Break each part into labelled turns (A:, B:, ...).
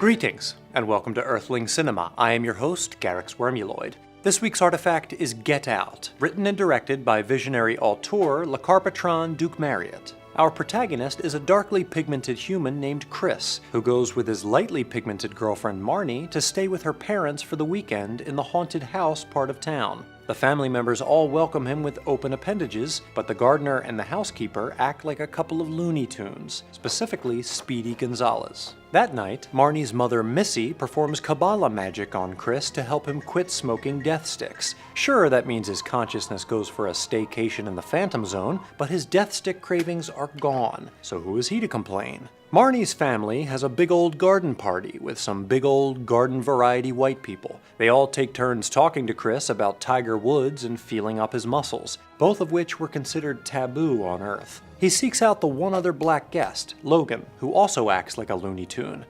A: Greetings, and welcome to Earthling Cinema. I am your host, Garyx Wormuloid. This week's artifact is Get Out, written and directed by visionary auteur Le Carpatron Duke Marriott. Our protagonist is a darkly pigmented human named Chris, who goes with his lightly pigmented girlfriend Marnie to stay with her parents for the weekend in the haunted house part of town. The family members all welcome him with open appendages, but the gardener and the housekeeper act like a couple of Looney Tunes, specifically Speedy Gonzales. That night, Marnie's mother Missy performs Kabbalah magic on Chris to help him quit smoking death sticks. Sure, that means his consciousness goes for a staycation in the Phantom Zone, but his death stick cravings are gone, so who is he to complain? Marnie's family has a big old garden party with some big old garden variety white people. They all take turns talking to Chris about Tiger Woods and feeling up his muscles, both of which were considered taboo on Earth. He seeks out the one other black guest, Logan, who also acts like a Looney Tune.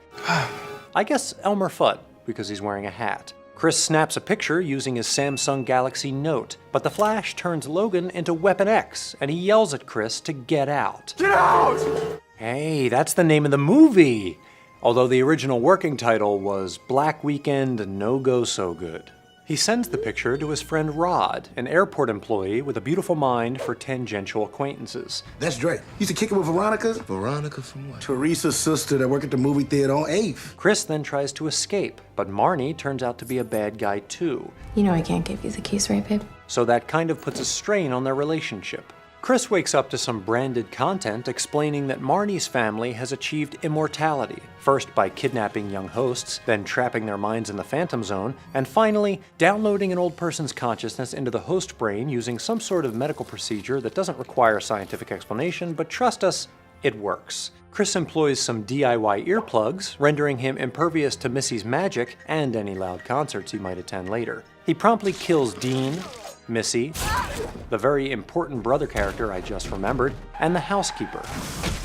A: I guess Elmer Fudd, because he's wearing a hat. Chris snaps a picture using his Samsung Galaxy Note, but the flash turns Logan into Weapon X, and he yells at Chris to get out. Get out! Hey, that's the name of the movie! Although the original working title was Black Weekend No Go So Good. He sends the picture to his friend Rod, an airport employee with a beautiful mind for tangential acquaintances.
B: That's Drake. Used to kick it with Veronica.
C: Veronica from what?
B: Teresa's sister that worked at the movie theater on 8th.
A: Chris then tries to escape, but Marnie turns out to be a bad guy too.
D: You know I can't give you the keys, right, babe?
A: So that kind of puts a strain on their relationship. Chris wakes up to some branded content explaining that Marnie's family has achieved immortality, first by kidnapping young hosts, then trapping their minds in the Phantom Zone, and finally downloading an old person's consciousness into the host brain using some sort of medical procedure that doesn't require scientific explanation, but trust us, it works. Chris employs some DIY earplugs, rendering him impervious to Missy's magic and any loud concerts he might attend later. He promptly kills Dean, Missy, the very important brother character I just remembered, and the housekeeper,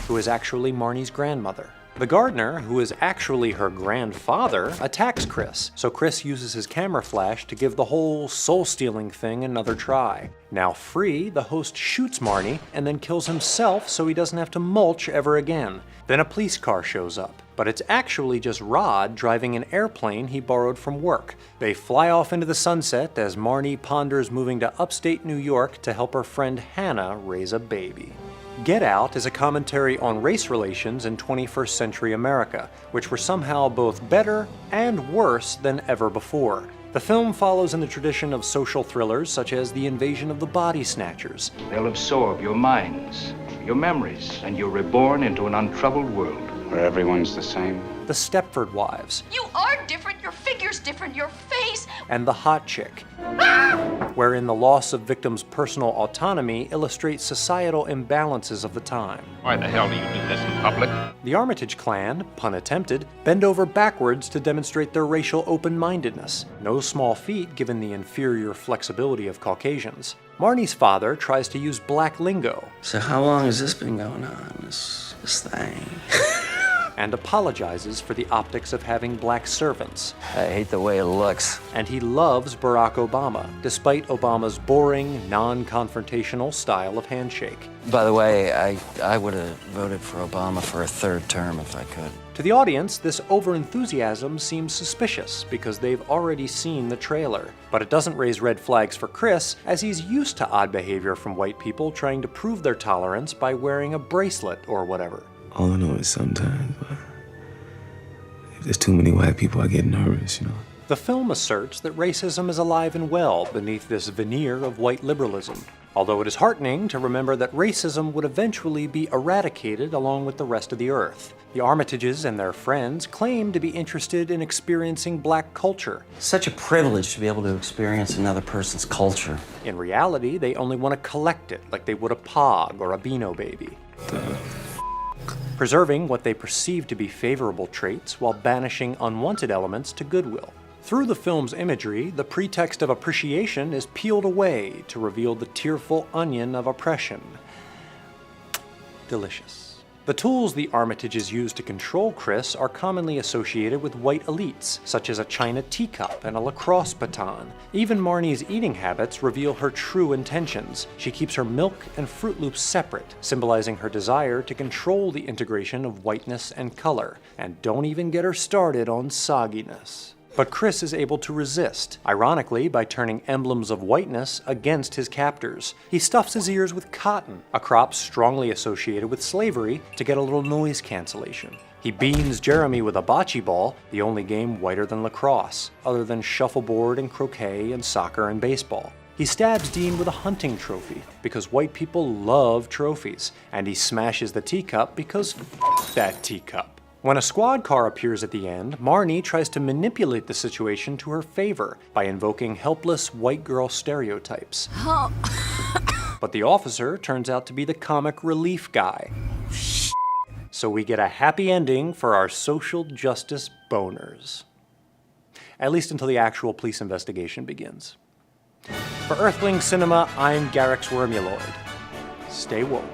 A: who is actually Marnie's grandmother. The gardener, who is actually her grandfather, attacks Chris, so Chris uses his camera flash to give the whole soul-stealing thing another try. Now free, the host shoots Marnie and then kills himself so he doesn't have to mulch ever again. Then a police car shows up, but it's actually just Rod driving an airplane he borrowed from work. They fly off into the sunset as Marnie ponders moving to upstate New York to help her friend Hannah raise a baby. Get Out is a commentary on race relations in 21st century America, which were somehow both better and worse than ever before. The film follows in the tradition of social thrillers such as The Invasion of the Body Snatchers.
E: They'll absorb your minds, your memories, and you're reborn into an untroubled world.
F: Where everyone's the same.
A: The Stepford Wives.
G: You are different, your figure's different, your face.
A: And The Hot Chick, wherein the loss of victims' personal autonomy illustrates societal imbalances of the time.
H: Why the hell do you do this in public?
A: The Armitage clan, pun attempted, bend over backwards to demonstrate their racial open-mindedness. No small feat given the inferior flexibility of Caucasians. Marnie's father tries to use black lingo.
C: So how long has this been going on, this thing?
A: And apologizes for the optics of having black servants.
C: I hate the way it looks.
A: And he loves Barack Obama, despite Obama's boring, non-confrontational style of handshake.
C: By the way, I would have voted for Obama for a third term if I could.
A: To the audience, this overenthusiasm seems suspicious because they've already seen the trailer. But it doesn't raise red flags for Chris, as he's used to odd behavior from white people trying to prove their tolerance by wearing a bracelet or whatever.
I: All I know is sometimes, if there's too many white people, I get nervous,
A: The film asserts that racism is alive and well beneath this veneer of white liberalism, although it is heartening to remember that racism would eventually be eradicated along with the rest of the Earth. The Armitages and their friends claim to be interested in experiencing black culture.
C: Such a privilege to be able to experience another person's culture.
A: In reality, they only want to collect it like they would a Pog or a Beano Baby. Preserving what they perceive to be favorable traits while banishing unwanted elements to goodwill. Through the film's imagery, the pretext of appreciation is peeled away to reveal the tearful onion of oppression. Delicious. The tools the Armitages use to control Chris are commonly associated with white elites, such as a china teacup and a lacrosse baton. Even Marnie's eating habits reveal her true intentions. She keeps her milk and Fruit Loops separate, symbolizing her desire to control the integration of whiteness and color. And don't even get her started on sogginess. But Chris is able to resist, ironically by turning emblems of whiteness against his captors. He stuffs his ears with cotton, a crop strongly associated with slavery, to get a little noise cancellation. He beans Jeremy with a bocce ball, the only game whiter than lacrosse, other than shuffleboard and croquet and soccer and baseball. He stabs Dean with a hunting trophy, because white people love trophies, and he smashes the teacup because f that teacup. When a squad car appears at the end, Marnie tries to manipulate the situation to her favor by invoking helpless white girl stereotypes. But the officer turns out to be the comic relief guy. So we get a happy ending for our social justice boners. At least until the actual police investigation begins. For Earthling Cinema, I'm Garyx Wormuloid. Stay woke.